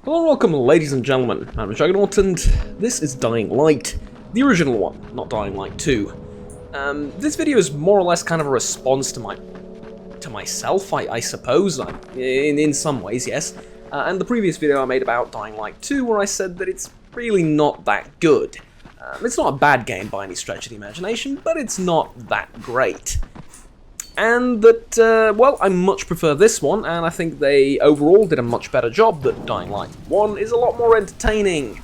Hello and welcome, ladies and gentlemen. I'm Juggernaut, and this is Dying Light, the original one, not Dying Light 2. This video is more or less kind of a response to myself, I suppose, in some ways, yes. And the previous video I made about Dying Light 2, where I said that it's really not that good. It's not a bad game by any stretch of the imagination, but it's not that great. And that, well, I much prefer this one, and I think they overall did a much better job. That Dying Light 1 is a lot more entertaining.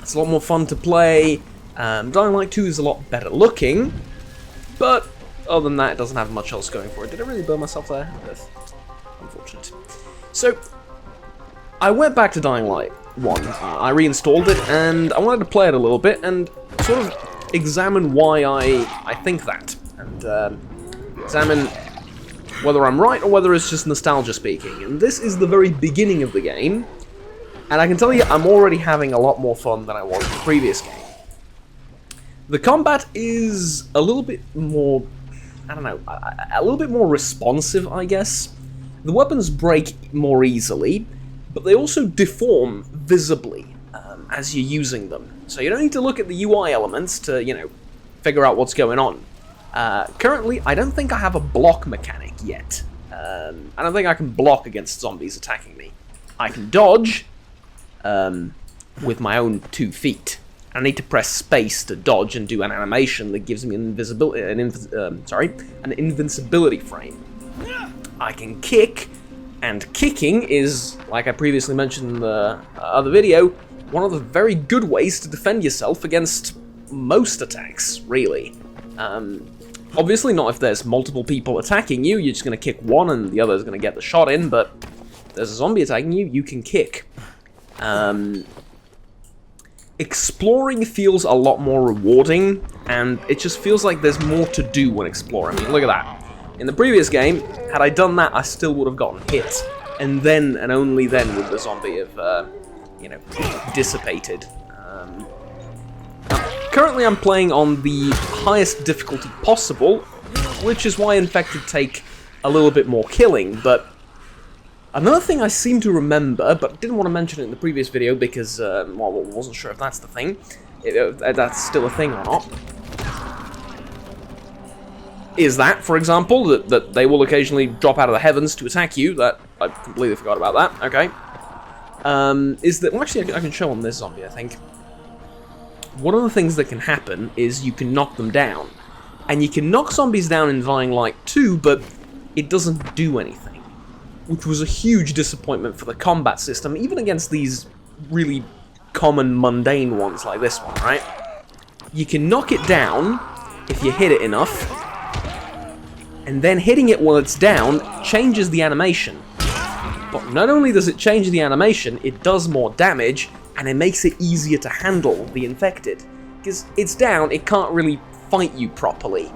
It's a lot more fun to play. Dying Light 2 is a lot better looking, but other than that, it doesn't have much else going for it. Did I really burn myself there? That's unfortunate. So, I went back to Dying Light 1. I reinstalled it, and I wanted to play it a little bit, and sort of examine why I think that. And, examine whether I'm right or whether it's just nostalgia speaking. And this is the very beginning of the game, and I can tell you I'm already having a lot more fun than I was in the previous game. The combat is a little bit more, I don't know, a little bit more responsive, I guess. The weapons break more easily, but they also deform visibly as you're using them. So you don't need to look at the UI elements to, you know, figure out what's going on. Currently, I don't think I have a block mechanic yet. I don't think I can block against zombies attacking me. I can dodge with my own 2 feet. I need to press space to dodge and do an animation that gives me an invincibility frame. I can kick, and kicking is, like I previously mentioned in the other video, one of the very good ways to defend yourself against most attacks, really. Obviously not if there's multiple people attacking you, you're just going to kick one and the other is going to get the shot in, but if there's a zombie attacking you, you can kick. Exploring feels a lot more rewarding, and it just feels like there's more to do when exploring. I mean, look at that. In the previous game, had I done that, I still would have gotten hit, and then, and only then, would the zombie have, you know, dissipated. Currently I'm playing on the highest difficulty possible, which is why Infected take a little bit more killing, but another thing I seem to remember, but didn't want to mention it in the previous video because, well, wasn't sure if that's the thing, if that's still a thing or not, is that, for example, that they will occasionally drop out of the heavens to attack you. That I completely forgot about that, okay. Is that, well, actually I can show on this zombie, I think. One of the things that can happen is you can knock them down. And you can knock zombies down in Dying Light 2, but it doesn't do anything. Which was a huge disappointment for the combat system, even against these really common, mundane ones like this one, right? You can knock it down if you hit it enough, and then hitting it while it's down changes the animation. But not only does it change the animation, it does more damage, and it makes it easier to handle the infected. Because it's down, it can't really fight you properly.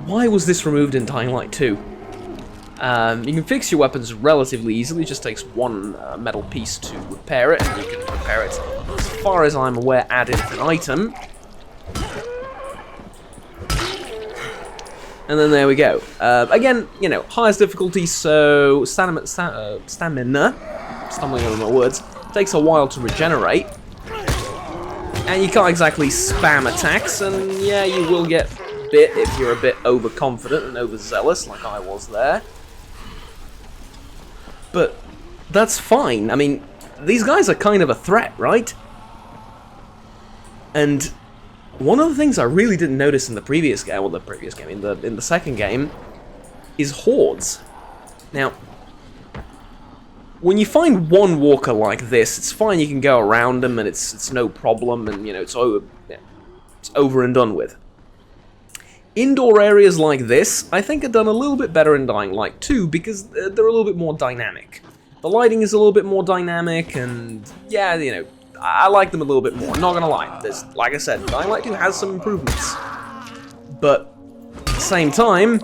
Why was this removed in Dying Light 2? You can fix your weapons relatively easily, it just takes one metal piece to repair it, and you can repair it, as far as I'm aware, add in an item. And then there we go. Again, you know, highest difficulty, so stamina, stumbling over my words, takes a while to regenerate. And you can't exactly spam attacks, and yeah, you will get bit if you're a bit overconfident and overzealous, like I was there. But that's fine. I mean, these guys are kind of a threat, right? And one of the things I really didn't notice in the previous game, well, in the second game, is hordes. Now, when you find one walker like this, it's fine, you can go around them and it's no problem, and you know, it's over and done with. Indoor areas like this, I think, are done a little bit better in Dying Light 2 because they're a little bit more dynamic. The lighting is a little bit more dynamic, and yeah, you know, I like them a little bit more, not gonna lie. There's, like I said, Dying Light 2 has some improvements. But at the same time,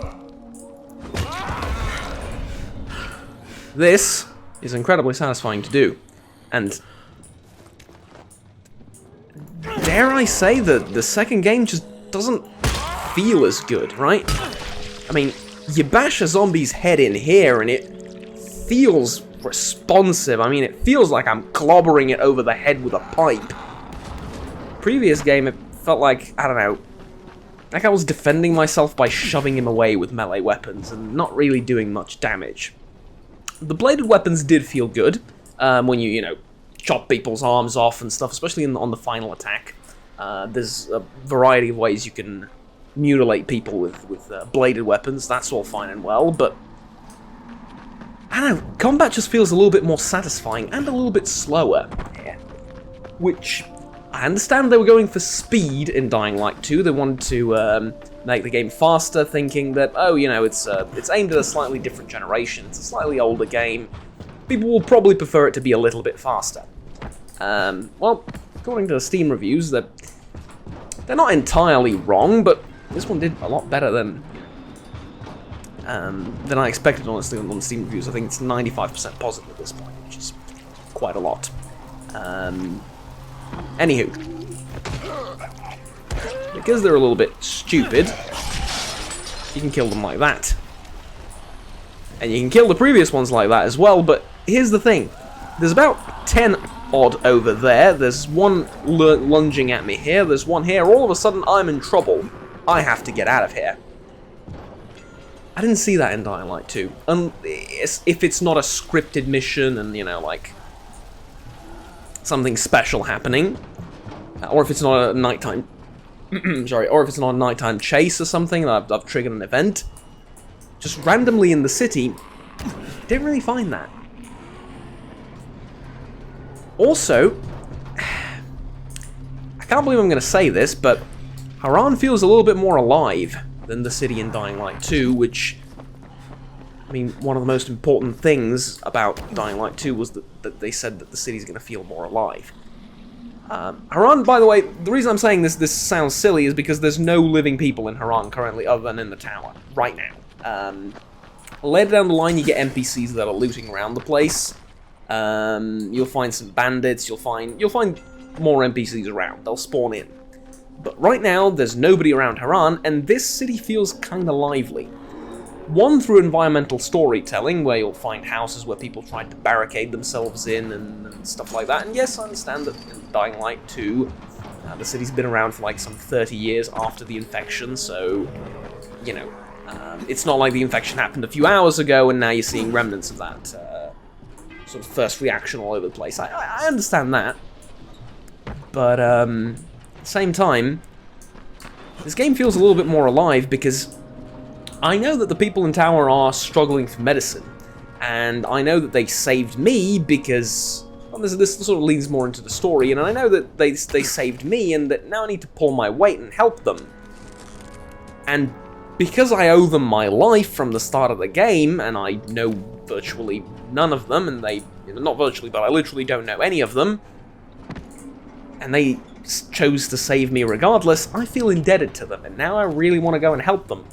this is incredibly satisfying to do. And dare I say that the second game just doesn't feel as good, right? I mean, you bash a zombie's head in here and it feels responsive. I mean, it feels like I'm clobbering it over the head with a pipe. Previous game, it felt like, I don't know, like I was defending myself by shoving him away with melee weapons and not really doing much damage. The bladed weapons did feel good when you know, chop people's arms off and stuff, especially on the final attack. There's a variety of ways you can mutilate people with bladed weapons. That's all fine and well, but I don't know, combat just feels a little bit more satisfying and a little bit slower here. Which, I understand they were going for speed in Dying Light 2. They wanted to make the game faster, thinking that, oh, you know, it's aimed at a slightly different generation. It's a slightly older game. People will probably prefer it to be a little bit faster. Well, according to the Steam reviews, they're not entirely wrong, but this one did a lot better than I expected, honestly, on the Steam reviews. I think it's 95% positive at this point, which is quite a lot. Anywho, because they're a little bit stupid, you can kill them like that. And you can kill the previous ones like that as well, but here's the thing. There's about 10 odd over there. There's one lunging at me here. There's one here. All of a sudden, I'm in trouble. I have to get out of here. I didn't see that in Dying Light 2. If it's not a scripted mission and, you know, like, something special happening, or if it's not a nighttime, sorry, or if it's not a nighttime chase or something, I've triggered an event, just randomly in the city, didn't really find that. Also, I can't believe I'm going to say this, but Haran feels a little bit more alive than the city in Dying Light 2, which, I mean, one of the most important things about Dying Light 2 was that they said that the city's going to feel more alive. Haran, by the way, the reason I'm saying this sounds silly is because there's no living people in Haran currently other than in the tower, right now. Later down the line, you get NPCs that are looting around the place. You'll find some bandits, you'll find more NPCs around, they'll spawn in. But right now, there's nobody around Haran, and this city feels kinda lively. One, through environmental storytelling, where you'll find houses where people tried to barricade themselves in and stuff like that. And yes, I understand that in Dying Light 2, the city's been around for like some 30 years after the infection, so, you know, it's not like the infection happened a few hours ago and now you're seeing remnants of that sort of first reaction all over the place. I understand that, but at the same time, this game feels a little bit more alive because I know that the people in tower are struggling for medicine, and I know that they saved me because, well, this sort of leans more into the story, and I know that they saved me and that now I need to pull my weight and help them. And because I owe them my life from the start of the game, and I know virtually none of them, and they, not virtually, but I literally don't know any of them, and they chose to save me regardless, I feel indebted to them, and now I really want to go and help them.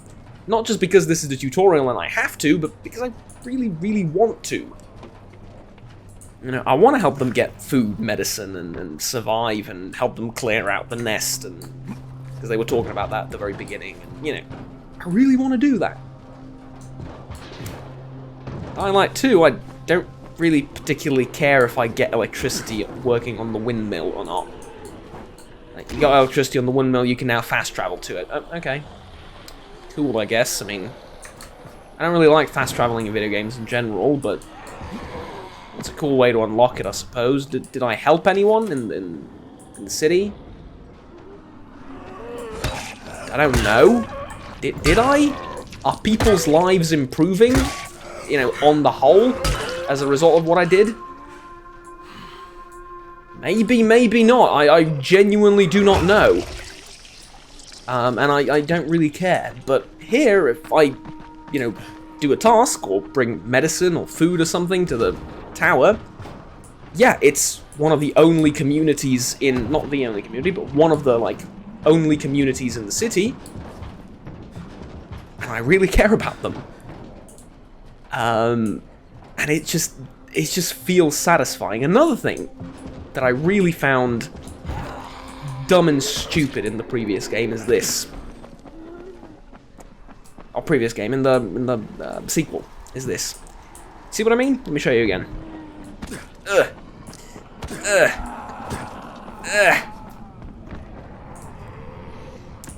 Not just because this is the tutorial and I have to, but because I really, really want to. You know, I want to help them get food, medicine, and survive, and help them clear out the nest, and because they were talking about that at the very beginning, and, you know, I really want to do that. Dying Light 2, I don't really particularly care if I get electricity working on the windmill or not. Like, you got electricity on the windmill, you can now fast travel to it. Oh, okay. Cool, I guess. I mean, I don't really like fast traveling in video games in general, but it's a cool way to unlock it, I suppose. Did I help anyone in the city? I don't know. Did I? Are people's lives improving, you know, on the whole, as a result of what I did? Maybe, maybe not. I genuinely do not know. And I don't really care. But here, if I, you know, do a task, or bring medicine or food or something to the tower, yeah, it's one of the only communities in, not the only community, but one of the, like, only communities in the city, and I really care about them. And it just feels satisfying. Another thing that I really found dumb and stupid in the previous game is this. Or previous game, in the sequel, is this. See what I mean? Let me show you again.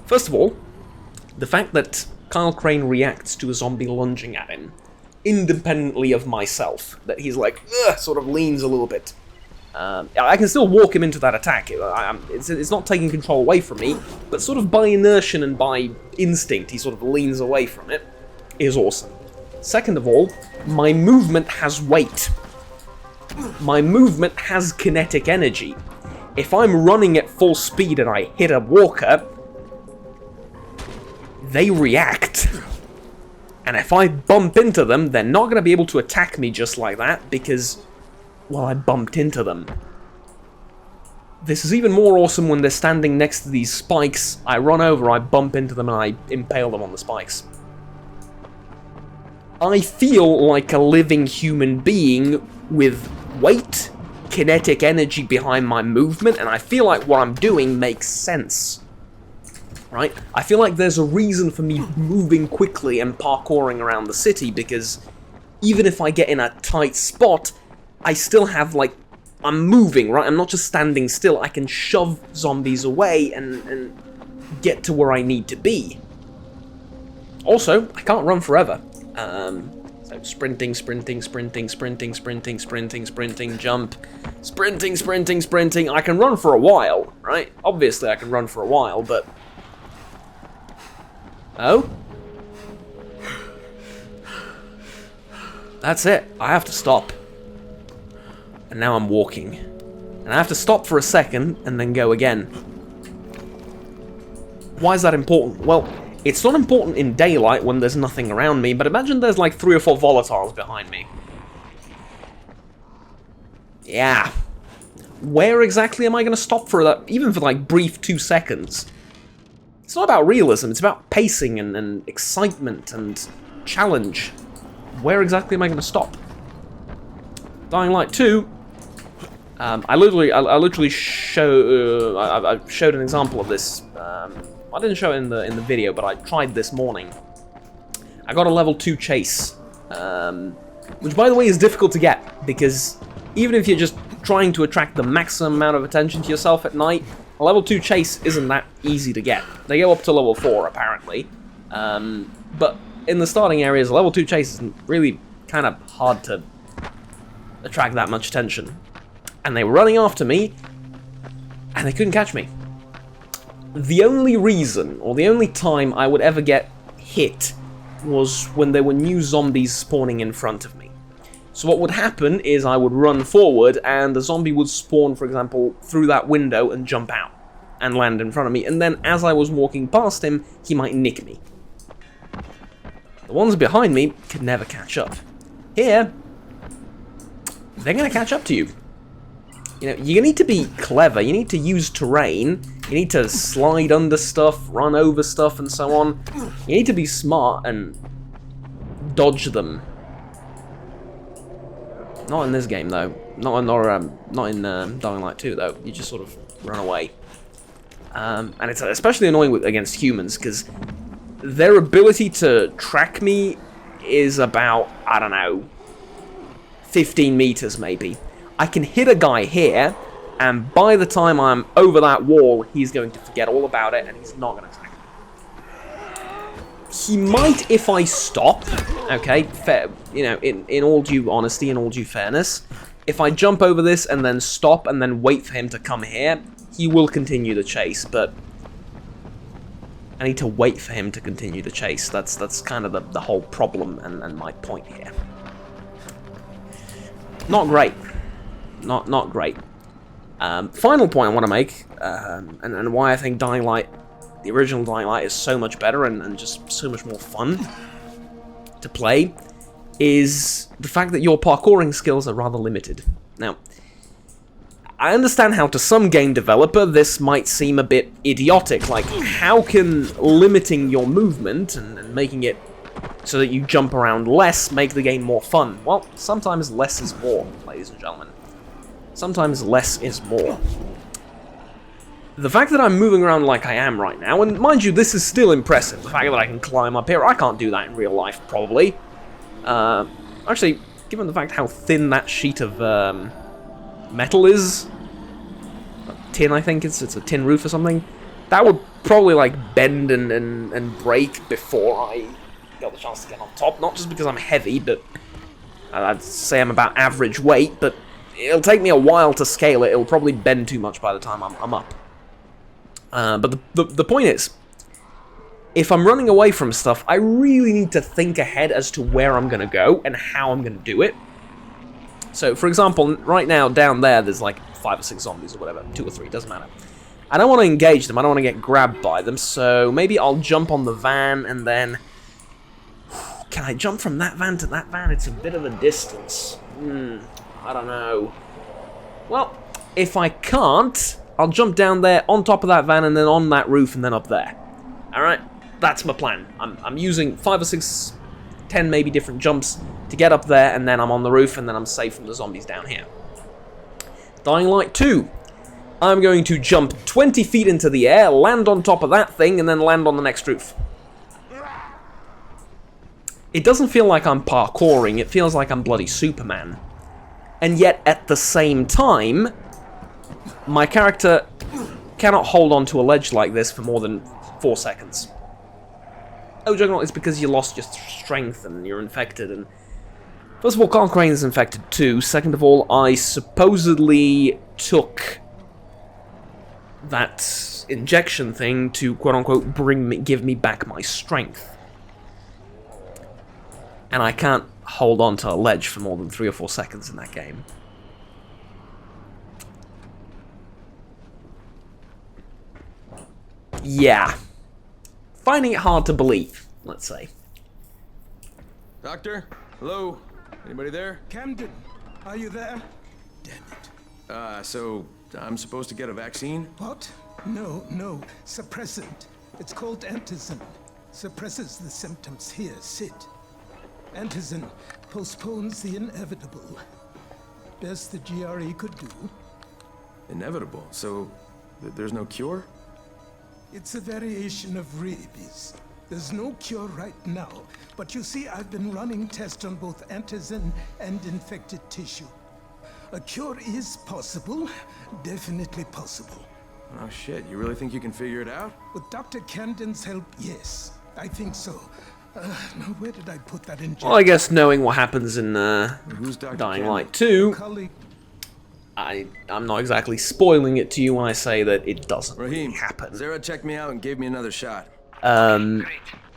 First of all, the fact that Kyle Crane reacts to a zombie lunging at him, independently of myself, that he's like, sort of leans a little bit. I can still walk him into that attack. It's not taking control away from me, but sort of by inertia and by instinct, he sort of leans away from it. Is awesome. Second of all, my movement has weight. My movement has kinetic energy. If I'm running at full speed and I hit a walker, they react. And if I bump into them, they're not going to be able to attack me just like that because, well, I bumped into them. This is even more awesome when they're standing next to these spikes. I run over, I bump into them, and I impale them on the spikes. I feel like a living human being with weight, kinetic energy behind my movement, and I feel like what I'm doing makes sense. Right? I feel like there's a reason for me moving quickly and parkouring around the city, because even if I get in a tight spot, I still have, like, I'm moving, right? I'm not just standing still. I can shove zombies away and get to where I need to be. Also, I can't run forever. So sprinting, sprinting, sprinting, sprinting, sprinting, sprinting, sprinting, jump, sprinting, sprinting, sprinting. I can run for a while, right? Obviously I can run for a while, but... Oh? That's it. I have to stop. And now I'm walking. And I have to stop for a second and then go again. Why is that important? Well, it's not important in daylight when there's nothing around me, but imagine there's like 3 or 4 volatiles behind me. Yeah. Where exactly am I going to stop for that, even for like brief 2 seconds? It's not about realism, it's about pacing and excitement and challenge. Where exactly am I going to stop? Dying Light 2... I literally showed an example of this. I didn't show it in the video, but I tried this morning. I got a level 2 chase, which by the way is difficult to get, because even if you're just trying to attract the maximum amount of attention to yourself at night, a level 2 chase isn't that easy to get. They go up to level 4 apparently, but in the starting areas, a level 2 chase is really kind of hard to attract that much attention. And they were running after me, and they couldn't catch me. The only reason, or the only time I would ever get hit, was when there were new zombies spawning in front of me. So what would happen is I would run forward, and the zombie would spawn, for example, through that window and jump out, and land in front of me, and then as I was walking past him, he might nick me. The ones behind me could never catch up. Here, they're going to catch up to you. You know, you need to be clever, you need to use terrain, you need to slide under stuff, run over stuff, and so on. You need to be smart and dodge them. Not in this game, though. Not in Dying Light 2, though. You just sort of run away. And it's especially annoying against humans, because their ability to track me is about, I don't know, 15 meters, maybe. I can hit a guy here, and by the time I'm over that wall, he's going to forget all about it, and he's not going to attack me. He might if I stop, okay, fair, you know, in all due honesty and all due fairness. If I jump over this and then stop and then wait for him to come here, he will continue the chase, but I need to wait for him to continue the chase. That's kind of the whole problem and my point here. Not great. Not great. Final point I want to make, and why I think Dying Light, the original Dying Light, is so much better and just so much more fun to play, is the fact that your parkouring skills are rather limited. Now, I understand how to some game developer this might seem a bit idiotic, like how can limiting your movement and making it so that you jump around less make the game more fun? Well, sometimes less is more, ladies and gentlemen. Sometimes less is more. The fact that I'm moving around like I am right now, and mind you, this is still impressive, the fact that I can climb up here, I can't do that in real life, probably. Actually, given the fact how thin that sheet of metal is, tin I think it's a tin roof or something, that would probably like bend and break before I got the chance to get on top. Not just because I'm heavy, but I'd say I'm about average weight, but it'll take me a while to scale it. It'll probably bend too much by the time I'm up. But the point is, if I'm running away from stuff, I really need to think ahead as to where I'm going to go and how I'm going to do it. So, for example, right now, down there's like 5 or 6 zombies or whatever, 2 or 3, doesn't matter. I don't want to engage them, I don't want to get grabbed by them, so maybe I'll jump on the van and then... Can I jump from that van to that van? It's a bit of a distance. I don't know. Well, if I can't, I'll jump down there, on top of that van, and then on that roof, and then up there. Alright? That's my plan. I'm using 5 or 6, 10 maybe different jumps to get up there, and then I'm on the roof, and then I'm safe from the zombies down here. Dying Light 2. I'm going to jump 20 feet into the air, land on top of that thing, and then land on the next roof. It doesn't feel like I'm parkouring, it feels like I'm bloody Superman. And yet, at the same time, my character cannot hold on to a ledge like this for more than 4 seconds. Oh, Juggernaut, it's because you lost your strength and you're infected, and... First of all, Carl Crane is infected too. Second of all, I supposedly took that injection thing to, quote-unquote, give me back my strength. And I can't hold on to a ledge for more than 3 or 4 seconds in that game. Yeah. Finding it hard to believe, let's say. Doctor? Hello? Anybody there? Camden, are you there? Damn it. So I'm supposed to get a vaccine? What? No. Suppressant. It's called antizin. Suppresses the symptoms. Here, sit. Antizin postpones the inevitable. Best the GRE could do. Inevitable? So there's no cure? It's a variation of rabies. There's no cure right now, but you see, I've been running tests on both antizin and infected tissue. A cure is possible, definitely possible. Oh shit, you really think you can figure it out? With Dr. Camden's help, yes. I think so. Now where did I put that injection? Well, I guess knowing what happens in Who's Dr. Dying Camden? Light 2, Colleague. I'm not exactly spoiling it to you when I say that it doesn't really Raheem, happen. Zara checked me out and gave me another shot.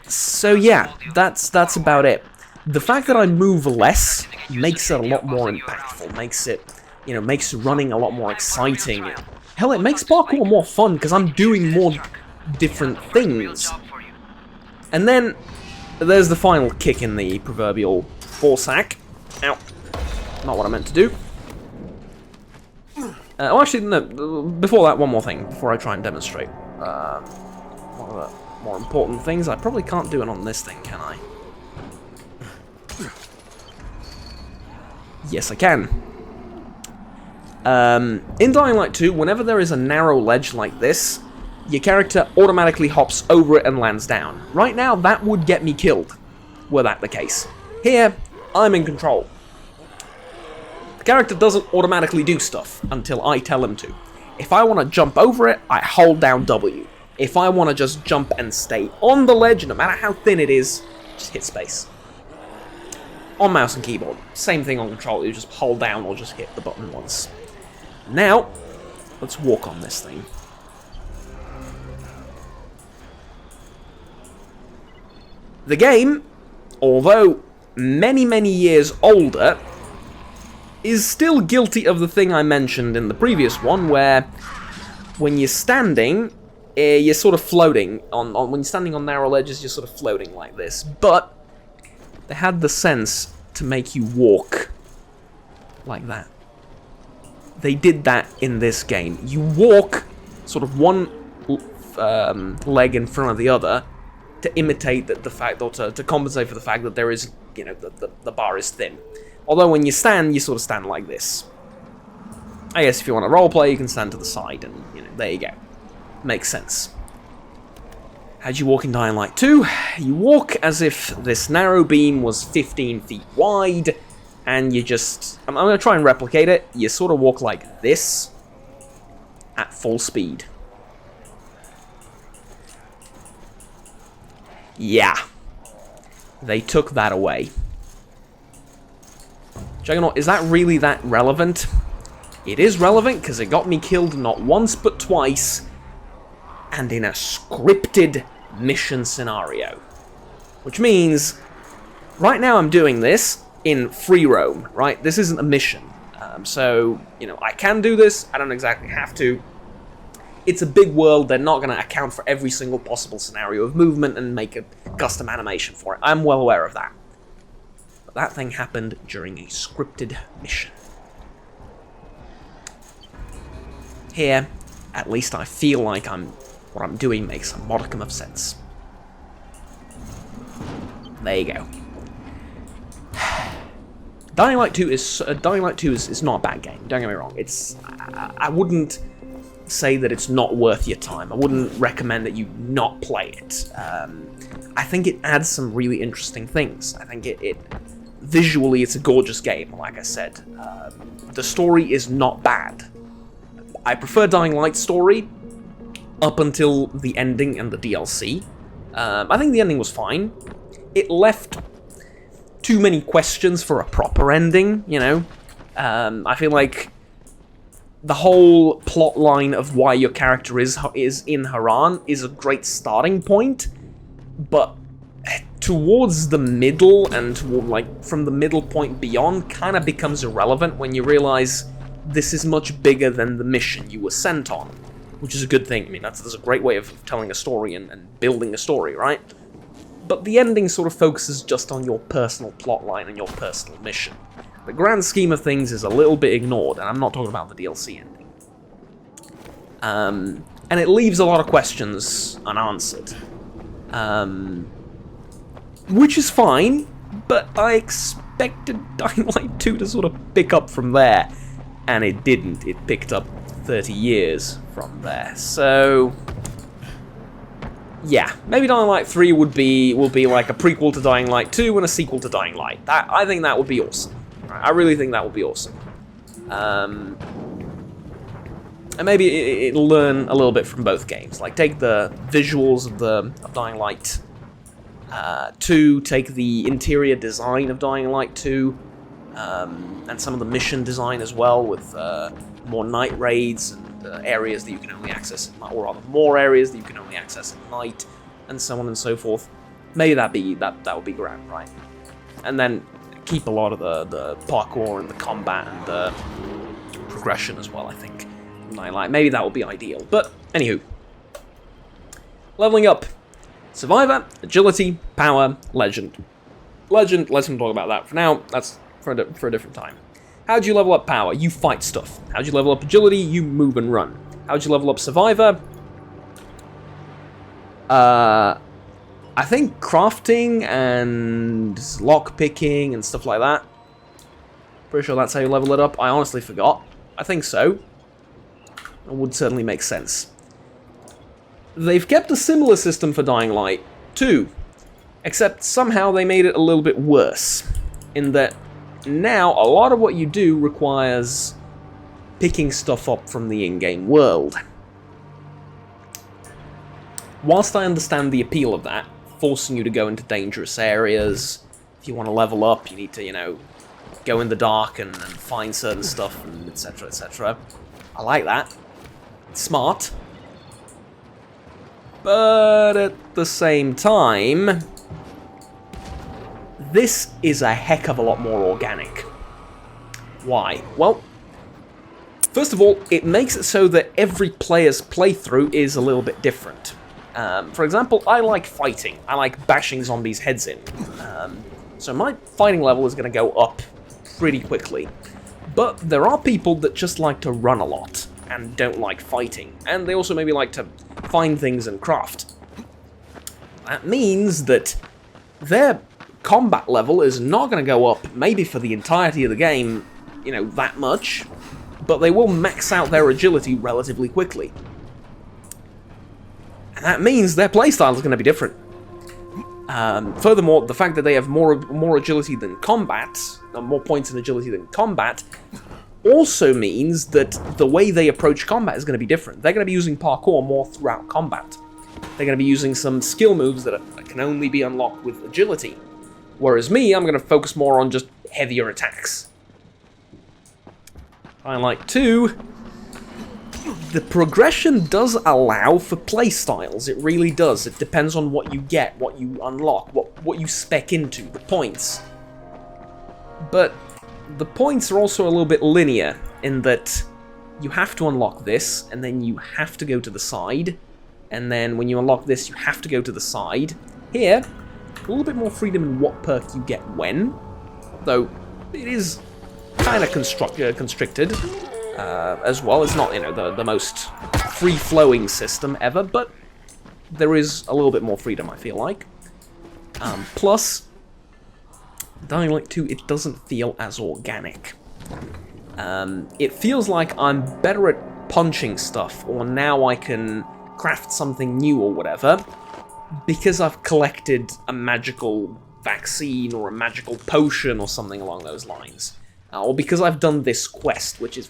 So yeah, that's about it. The fact that I move less makes it a lot more impactful, makes it, makes running a lot more exciting. Hell, it makes parkour more fun because I'm doing more different things. And then there's the final kick in the proverbial ball sack. Ow. Not what I meant to do. Oh, actually, no, before that, one more thing, before I try and demonstrate. One of the more important things, I probably can't do it on this thing, can I? Yes, I can. In Dying Light 2, whenever there is a narrow ledge like this, your character automatically hops over it and lands down. Right now, that would get me killed, were that the case. Here, I'm in control. The character doesn't automatically do stuff until I tell him to. If I want to jump over it, I hold down W. If I want to just jump and stay on the ledge, no matter how thin it is, just hit space. On mouse and keyboard, same thing on controller, you just hold down or just hit the button once. Now, let's walk on this thing. The game, although many, many years older, is still guilty of the thing I mentioned in the previous one, where when you're standing, you're sort of floating. When you're standing on narrow ledges, you're sort of floating like this. But they had the sense to make you walk like that. They did that in this game. You walk sort of one leg in front of the other to imitate the fact, or to compensate for the fact that there is, the bar is thin. Although when you stand, you sort of stand like this. I guess if you want to roleplay, you can stand to the side, and, there you go. Makes sense. How'd you walk in Dying Light 2? You walk as if this narrow beam was 15 feet wide, and you just... I'm going to try and replicate it. You sort of walk like this at full speed. Yeah. They took that away. Juggernaut, is that really that relevant? It is relevant because it got me killed not once but twice, and in a scripted mission scenario. Which means, right now I'm doing this in free roam, right? This isn't a mission. So, you know, I can do this, I don't exactly have to. It's a big world, they're not going to account for every single possible scenario of movement and make a custom animation for it. I'm well aware of that. But that thing happened during a scripted mission. Here, at least I feel like what I'm doing makes a modicum of sense. There you go. Dying Light 2 is not a bad game, don't get me wrong. I wouldn't say that it's not worth your time. I wouldn't recommend that you not play it. I think it adds some really interesting things. I think visually it's a gorgeous game, like I said. The story is not bad. I prefer Dying Light's story up until the ending and the DLC. I think the ending was fine. It left too many questions for a proper ending, you know? I feel like the whole plot line of why your character is in Haran is a great starting point, but towards the middle and from the middle point beyond kind of becomes irrelevant when you realize this is much bigger than the mission you were sent on, which is a good thing. I mean, that's a great way of telling a story and building a story, right? But the ending sort of focuses just on your personal plotline and your personal mission. The grand scheme of things is a little bit ignored, and I'm not talking about the DLC ending. And it leaves a lot of questions unanswered. Which is fine, but I expected Dying Light 2 to sort of pick up from there, and it didn't. It picked up 30 years from there, so... yeah, maybe Dying Light 3 will be like a prequel to Dying Light 2 and a sequel to Dying Light. I think that would be awesome. I really think that would be awesome. And maybe it'll learn a little bit from both games. Like, take the visuals of Dying Light 2, take the interior design of Dying Light 2, and some of the mission design as well, with more night raids and areas that you can only access at night, or rather more areas that you can only access at night, and so on and so forth. Maybe that would be grand, right? And then keep a lot of the parkour and the combat and the progression as well, I think. Maybe that would be ideal. But anywho, leveling up: Survivor, Agility, Power, Legend. Legend, let's not talk about that for now. That's for a different time. How'd you level up Power? You fight stuff. How'd you level up Agility? You move and run. How'd you level up Survivor? I think crafting and lockpicking and stuff like that. Pretty sure that's how you level it up. I honestly forgot. I think so. It would certainly make sense. They've kept a similar system for Dying Light 2, except somehow they made it a little bit worse, in that now a lot of what you do requires picking stuff up from the in-game world. Whilst I understand the appeal of that, forcing you to go into dangerous areas, if you want to level up, you need to, you know, go in the dark and find certain stuff, and etc, etc. I like that. It's smart. But at the same time, this is a heck of a lot more organic. Why? Well, first of all, it makes it so that every player's playthrough is a little bit different. For example, I like fighting. I like bashing zombies' heads in. So my fighting level is going to go up pretty quickly. But there are people that just like to run a lot and don't like fighting. And they also maybe like to find things and craft. That means that their combat level is not going to go up, maybe for the entirety of the game, you know, that much. But they will max out their agility relatively quickly. And that means their playstyle is going to be different. Furthermore, the fact that they have more agility than combat, more points in agility than combat, also means that the way they approach combat is going to be different. They're going to be using parkour more throughout combat. They're going to be using some skill moves that can only be unlocked with agility. Whereas me, I'm going to focus more on just heavier attacks. I like 2. The progression does allow for playstyles. It really does. It depends on what you get, what you unlock, what you spec into, the points. But the points are also a little bit linear in that you have to unlock this, and then you have to go to the side, and then when you unlock this, you have to go to the side. Here, a little bit more freedom in what perk you get when, though it is kind of constricted as well. It's not, you know, the most free-flowing system ever, but there is a little bit more freedom, I feel like. Plus, Dying Light 2, it doesn't feel as organic. It feels like I'm better at punching stuff, or now I can craft something new or whatever, because I've collected a magical vaccine or a magical potion or something along those lines. Or because I've done this quest, which is...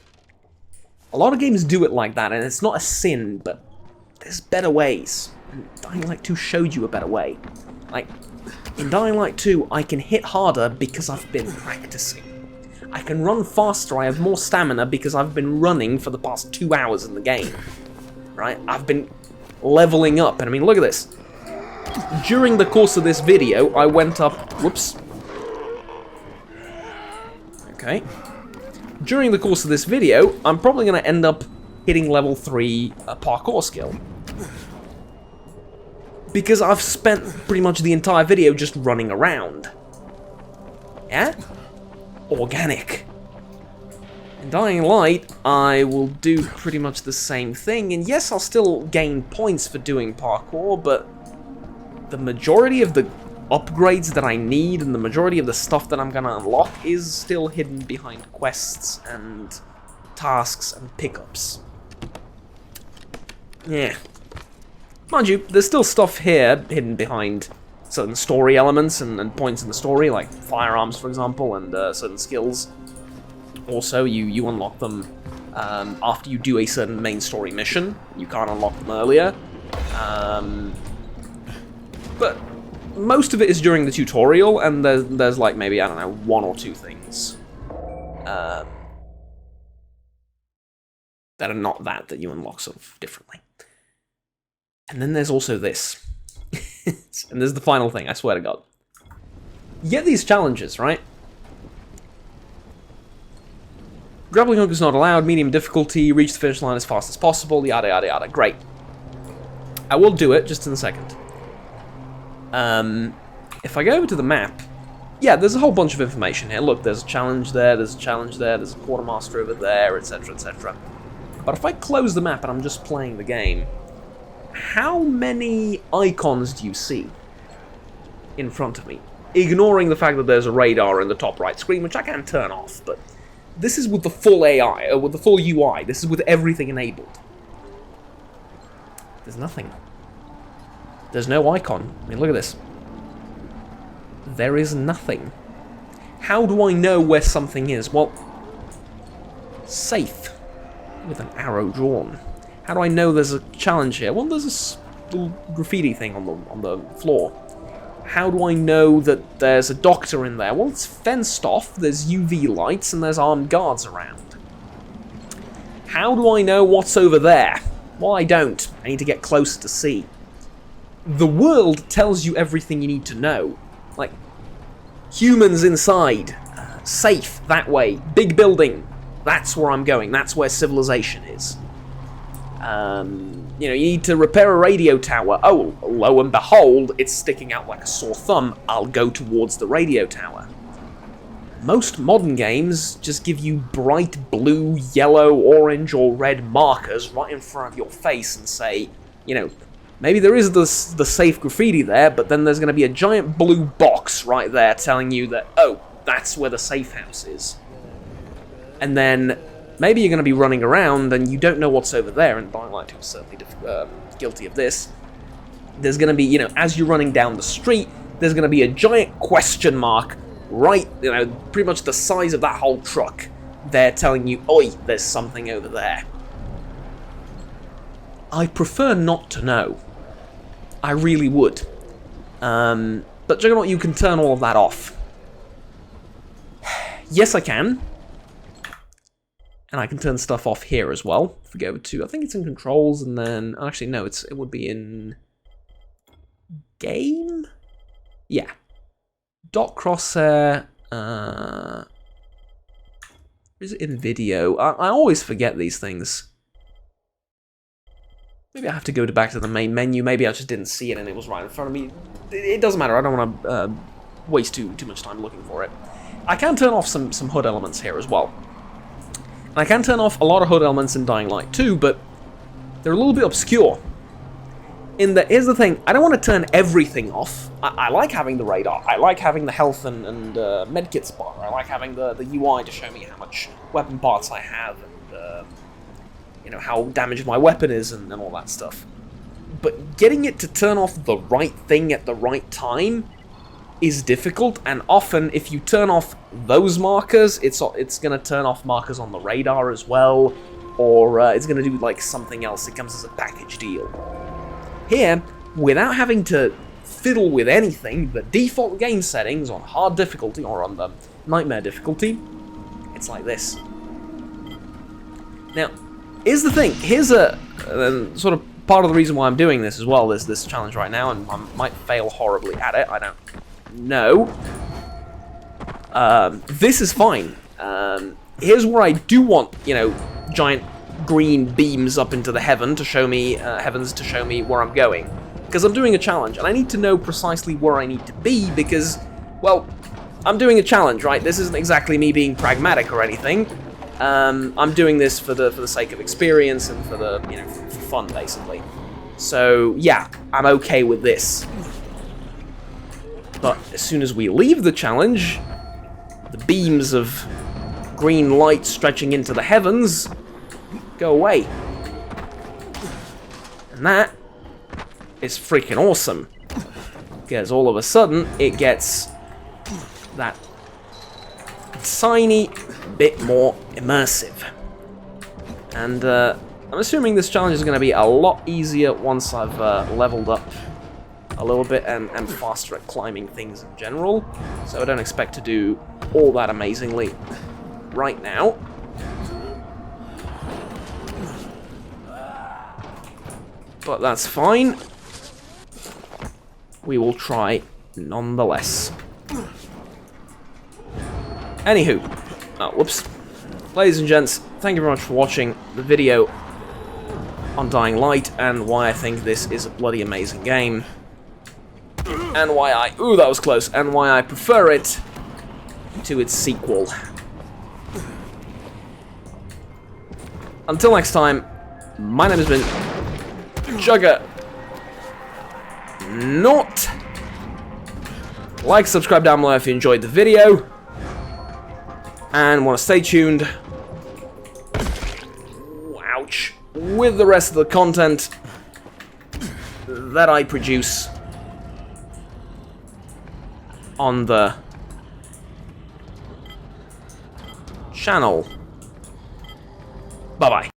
A lot of games do it like that, and it's not a sin, but there's better ways. And Dying Light 2 showed you a better way. Like, in Dying Light 2, I can hit harder because I've been practicing. I can run faster, I have more stamina because I've been running for the past 2 hours in the game. Right? I've been leveling up, and I mean, look at this. During the course of this video, I went up... Whoops. Okay. During the course of this video, I'm probably going to end up hitting level 3 parkour skill. Because I've spent pretty much the entire video just running around. Yeah? Organic. In Dying Light, I will do pretty much the same thing, and yes, I'll still gain points for doing parkour, but the majority of the upgrades that I need and the majority of the stuff that I'm gonna unlock is still hidden behind quests and tasks and pickups. Yeah. Mind you, there's still stuff here hidden behind certain story elements and points in the story, like firearms, for example, and certain skills. Also, you unlock them after you do a certain main story mission. You can't unlock them earlier. But most of it is during the tutorial, and there's like maybe, I don't know, 1 or 2 things that are not that you unlock sort of differently. And then there's also this. And this is the final thing, I swear to God. You get these challenges, right? Grappling hook is not allowed, medium difficulty, reach the finish line as fast as possible, yada yada yada. Great. I will do it just in a second. If I go over to the map, yeah, there's a whole bunch of information here. Look, there's a challenge there, there's a challenge there, there's a quartermaster over there, etc, etc. But if I close the map and I'm just playing the game, how many icons do you see in front of me? Ignoring the fact that there's a radar in the top right screen, which I can turn off, but this is with the full AI, with the full UI. This is with everything enabled. There's nothing. There's no icon. I mean, look at this. There is nothing. How do I know where something is? Well, safe with an arrow drawn. How do I know there's a challenge here? Well, there's a little graffiti thing on the floor. How do I know that there's a doctor in there? Well, it's fenced off, there's UV lights, and there's armed guards around. How do I know what's over there? Well, I don't. I need to get closer to see. The world tells you everything you need to know. Like, humans inside, safe, that way, big building, that's where I'm going, that's where civilization is. You know, you need to repair a radio tower. Oh, lo and behold, it's sticking out like a sore thumb. I'll go towards the radio tower. Most modern games just give you bright blue, yellow, orange, or red markers right in front of your face and say, you know, maybe there is the safe graffiti there, but then there's going to be a giant blue box right there telling you that, oh, that's where the safe house is. And then maybe you're going to be running around and you don't know what's over there, and Dying Light 2 is certainly guilty of this. There's going to be, you know, as you're running down the street, there's going to be a giant question mark right, you know, pretty much the size of that whole truck. They're telling you, oi, there's something over there. I prefer not to know. I really would. But Juggernaut, you can turn all of that off. Yes, I can. And I can turn stuff off here as well. If we go to, I think it's in controls, and then actually no, it would be in game. Yeah. Dot crosshair. Is it in video? I always forget these things. Maybe I have to go back to the main menu. Maybe I just didn't see it and it was right in front of me. It doesn't matter. I don't want to waste too much time looking for it. I can turn off some HUD elements here as well. And I can turn off a lot of HUD elements in Dying Light 2, but they're a little bit obscure. Here's the thing, I don't want to turn everything off. I like having the radar, I like having the health and medkits bar, I like having the UI to show me how much weapon parts I have, and you know, how damaged my weapon is, and all that stuff. But getting it to turn off the right thing at the right time is difficult, and often if you turn off those markers, it's going to turn off markers on the radar as well, or it's going to do like something else. It comes as a package deal. Here, without having to fiddle with anything, the default game settings on hard difficulty or on the nightmare difficulty, it's like this. Now, here's the thing. Here's a sort of part of the reason why I'm doing this as well, this challenge right now, and I might fail horribly at it. I don't know. This is fine. Here's where I do want, you know, giant green beams up into the heavens to show me where I'm going, because I'm doing a challenge and I need to know precisely where I need to be, because, well, I'm doing a challenge, right? This isn't exactly me being pragmatic or anything. I'm doing this for the sake of experience and for the, you know, for fun, basically. So yeah, I'm okay with this. But as soon as we leave the challenge, the beams of green light stretching into the heavens go away. And that is freaking awesome. Because all of a sudden, it gets that tiny bit more immersive. And I'm assuming this challenge is going to be a lot easier once I've leveled up a little bit and faster at climbing things in general. So I don't expect to do all that amazingly right now. But that's fine. We will try nonetheless. Anywho, whoops. Ladies and gents, thank you very much for watching the video on Dying Light and why I think this is a bloody amazing game. And why ooh, that was close, and why I prefer it to its sequel. Until next time, my name has been Jugger. Not. Like, subscribe down below if you enjoyed the video. And want to stay tuned. Ouch. With the rest of the content that I produce on the channel. Bye-bye.